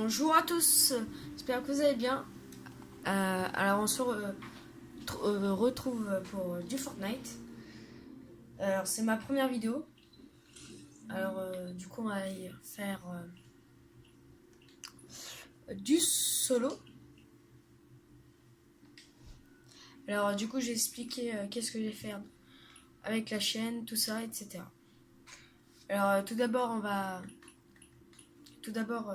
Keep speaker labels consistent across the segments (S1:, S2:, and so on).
S1: Bonjour à tous, j'espère que vous allez bien. Alors on se retrouve pour du Fortnite. Alors c'est ma première vidéo. Alors du coup on va y faire du solo. Alors du coup j'ai expliqué qu'est-ce que je vais faire avec la chaîne, tout ça, etc. Alors tout d'abord on va... Tout d'abord...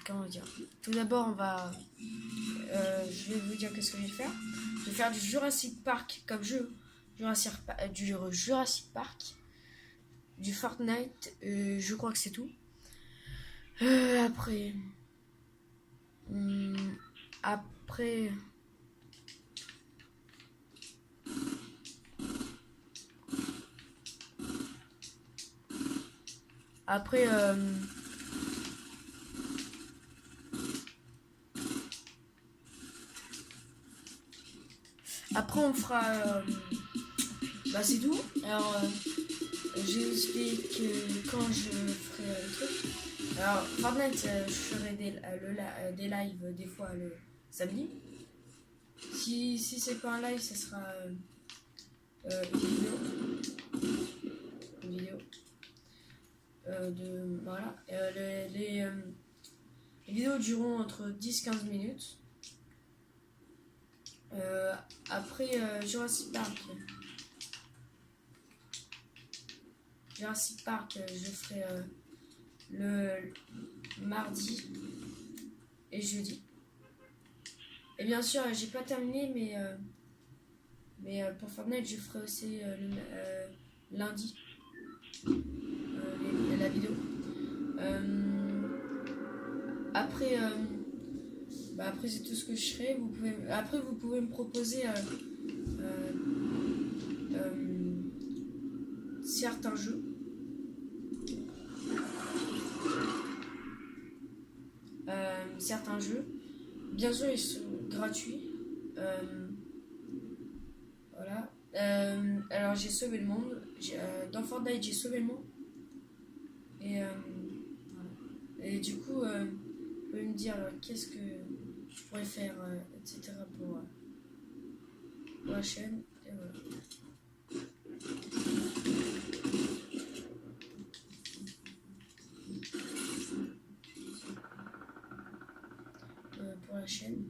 S1: comment dire? Tout d'abord on va... je vais vous dire qu'est-ce que je vais faire. Je vais faire du Jurassic Park comme jeu. Du Jurassic Park. Du Fortnite. Je crois que c'est tout. Après... après... Après... Après on fera... bah c'est tout. Alors... j'explique quand je ferai le truc. Alors, Fortnite, je ferai des lives des fois le samedi. Si c'est pas un live, ce sera une vidéo. Une vidéo. Voilà. Les vidéos dureront entre 10-15 minutes. Après Jurassic Park. Je ferai le mardi et jeudi. Et bien sûr, j'ai pas terminé, mais pour Fortnite, je ferai aussi lundi la vidéo. Après, après c'est tout ce que je ferai. Après, vous pouvez me proposer certains jeux. Certains jeux. Bien sûr, ils sont gratuits. Voilà. Alors, j'ai sauvé le monde. Dans Fortnite, j'ai sauvé le monde. Et, voilà. Et du coup, vous pouvez me dire qu'est-ce que je pourrais faire, etc. pour la chaîne. Et voilà. Pour la chaîne.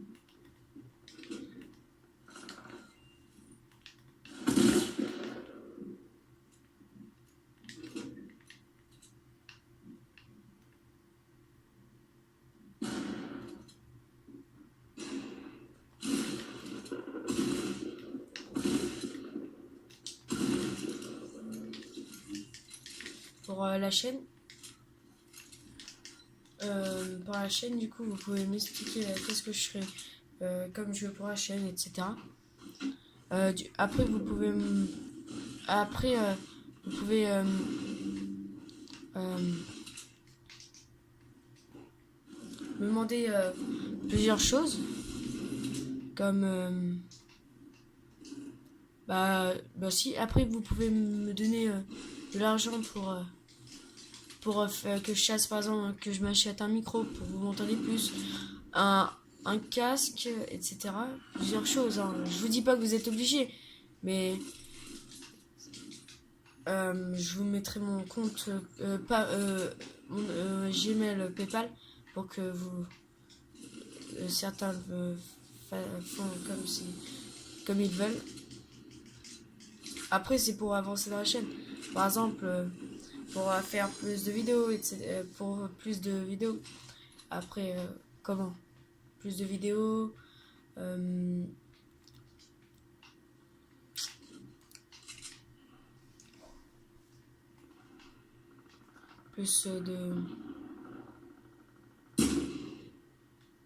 S1: Pour la chaîne. Pour la chaîne, du coup, vous pouvez m'expliquer qu'est-ce que je ferai comme jeu pour la chaîne, etc. Après, vous pouvez me demander plusieurs choses, comme si. Après, vous pouvez me donner de l'argent pour que je chasse, par exemple, que je m'achète un micro pour vous m'entendez plus, un casque, etc. Plusieurs choses, hein. Je vous dis pas que vous êtes obligés, mais je vous mettrai mon compte, mon Gmail, PayPal, pour que vous... certains font comme ils veulent. Après, c'est pour avancer dans la chaîne. Par exemple, pour faire plus de vidéos, etc. Pour plus de vidéos. Après, comment? Plus de vidéos.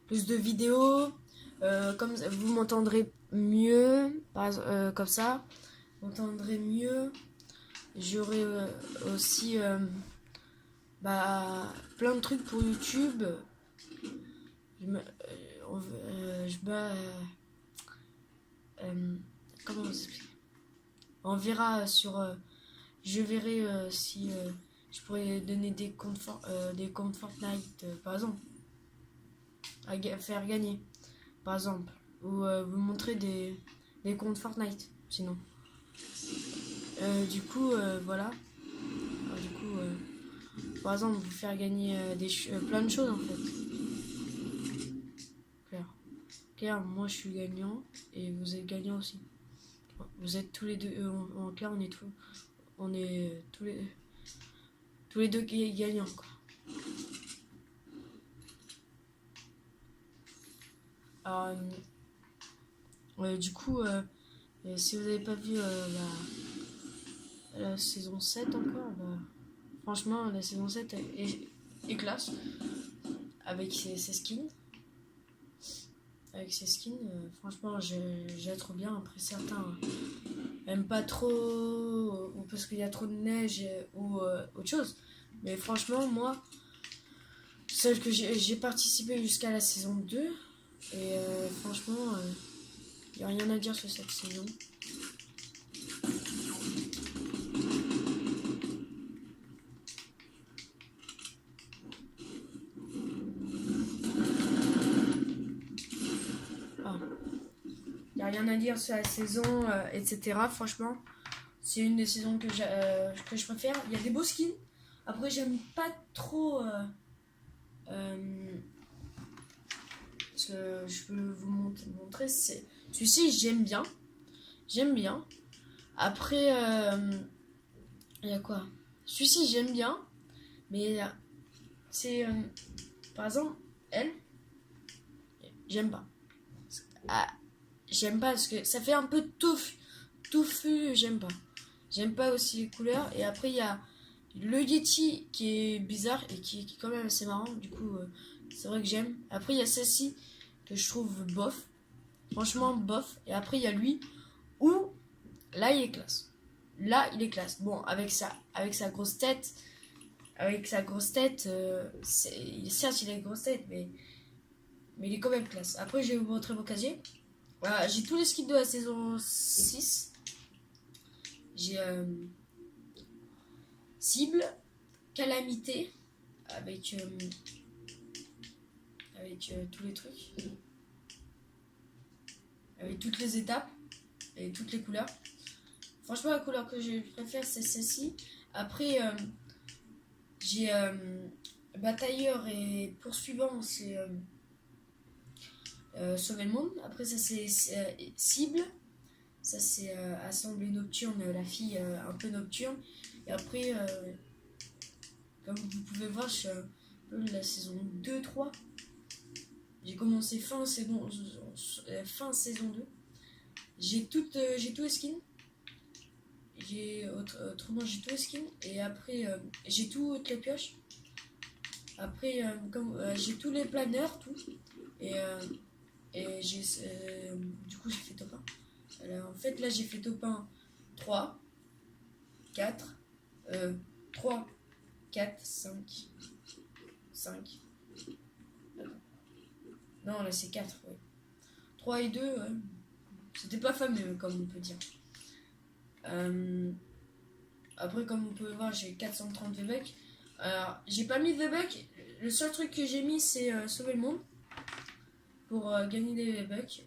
S1: Plus de vidéos. Comme vous m'entendrez mieux, comme ça. Vous m'entendrez mieux. J'aurai aussi plein de trucs pour YouTube. Comment on s'explique? On verra sur... je verrai si je pourrais donner des comptes Fortnite, par exemple, faire gagner, par exemple, ou vous montrer des comptes Fortnite, sinon. Du coup, voilà. Alors, du coup, par exemple, vous faire gagner plein de choses en fait. Claire. Claire, moi je suis gagnant et vous êtes gagnant aussi. Vous êtes tous les deux, en clair, on est tous les deux gagnants quoi. Alors, du coup, si vous n'avez pas vu la saison 7 encore, bah, franchement, la saison 7 est classe avec ses skins. Avec ses skins, franchement, j'ai trop bien. Après, certains aiment pas trop, ou parce qu'il y a trop de neige ou autre chose. Mais franchement, moi, celle que j'ai participé jusqu'à la saison 2, et franchement, il n'y a rien à dire sur cette saison. Il n'y a rien à dire sur la saison, etc. Franchement, c'est une des saisons que je préfère. Il y a des beaux skins. Après, j'aime pas trop. Ce que je peux vous montrer, c'est. Celui-ci, j'aime bien. J'aime bien. Après, il y a quoi? Celui-ci, j'aime bien. Mais c'est. Par exemple, elle, j'aime pas. Ah, j'aime pas parce que ça fait un peu touffu, j'aime pas. J'aime pas aussi les couleurs. Et après, il y a le Yeti qui est bizarre et qui est quand même assez marrant. Du coup, c'est vrai que j'aime. Après, il y a celle-ci que je trouve bof. Franchement, bof. Et après, il y a lui où là, il est classe. Là, il est classe. Bon, avec sa grosse tête. Avec sa grosse tête, certes, il a une grosse tête, mais il est quand même classe. Après, je vais vous montrer mon casier. Voilà, j'ai tous les skins de la saison 6. J'ai Cible, Calamité, avec tous les trucs. Avec toutes les étapes et toutes les couleurs. Franchement, la couleur que je préfère, c'est celle-ci. Après, j'ai Batailleur et Poursuivant, c'est Sauver le monde. Après, ça, c'est Cible. Ça, c'est Assemblée Nocturne, la fille un peu nocturne. Et après, comme vous pouvez voir, je suis un peu de la saison 2-3. J'ai commencé fin saison 2. J'ai tous les skins. Autrement, j'ai tous les skins. Et après, j'ai toutes les pioches. Après, j'ai tous les planeurs, tout. Et j'ai, du coup, j'ai fait top 1. Alors, en fait, là, j'ai fait top 1 3, 4, 3, 4, 5. Non, là, c'est 4, ouais. 3 et 2, ouais. C'était pas fameux, comme on peut dire. Après, comme vous pouvez voir, j'ai 430 V-Bucks. Alors, j'ai pas mis de V-Bucks. Le seul truc que j'ai mis, c'est sauver le monde. Pour gagner des V-Bucks.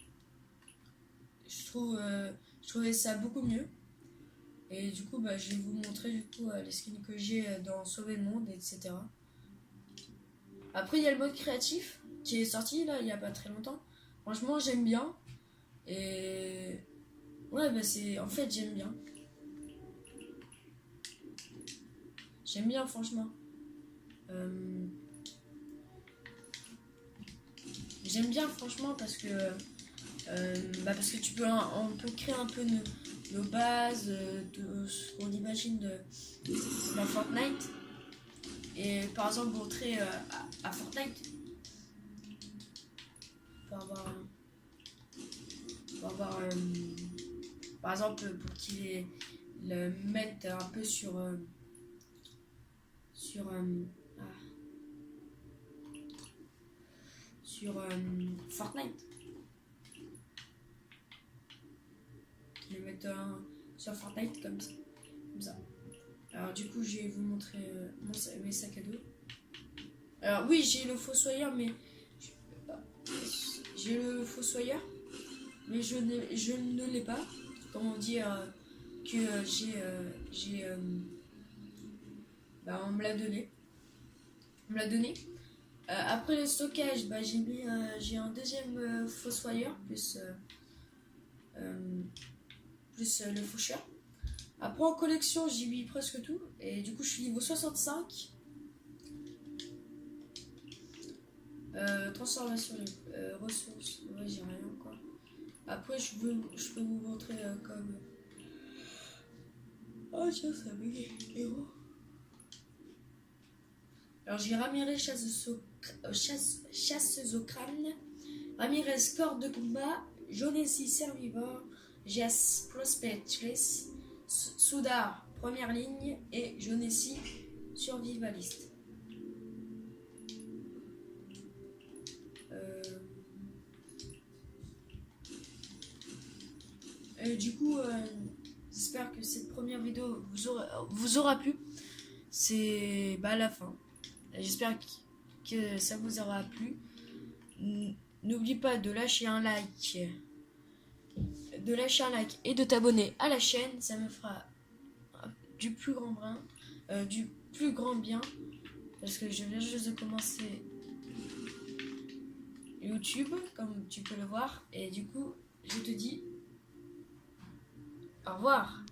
S1: Je trouvais ça beaucoup mieux. Et du coup, je vais vous montrer du coup les skins que j'ai dans Sauver le monde, etc. Après, il y a le mode créatif qui est sorti là, il y a pas très longtemps. Franchement, j'aime bien. Et ouais, c'est. En fait, j'aime bien. J'aime bien, franchement. J'aime bien, franchement, parce que on peut créer un peu nos bases, de ce qu'on imagine dans Fortnite. Et par exemple, montrer à Fortnite, pour avoir par exemple, pour qu'ils le mettent un peu sur Fortnite. Qu'ils le mettent sur Fortnite comme ça. Alors du coup, je vais vous montrer mes sacs à dos. Alors oui, j'ai le fossoyeur, mais j'ai le fossoyeur, mais je ne l'ai pas. Comment dire que bah, on me l'a donné. On me l'a donné. Après le stockage, bah, j'ai un deuxième fossoyeur plus le faucheur. Après en collection, j'ai mis presque tout et du coup je suis niveau 65. Transformation, ressources, ouais j'ai rien encore. Après je peux vous montrer comme... Oh tiens ça bug, héros. Alors j'ai Ramirez chasseuse au crâne, Ramirez corps de combat, Jonesy Survivor, Jess Prospectless, Soudar première ligne et Jonesy survivaliste. Du coup, j'espère que cette première vidéo vous aura plu. C'est bah, la fin. J'espère que ça vous aura plu. N'oublie pas de lâcher un like, et de t'abonner à la chaîne. Ça me fera du plus grand bien, parce que je viens juste de commencer YouTube, comme tu peux le voir. Et du coup, je te dis au revoir.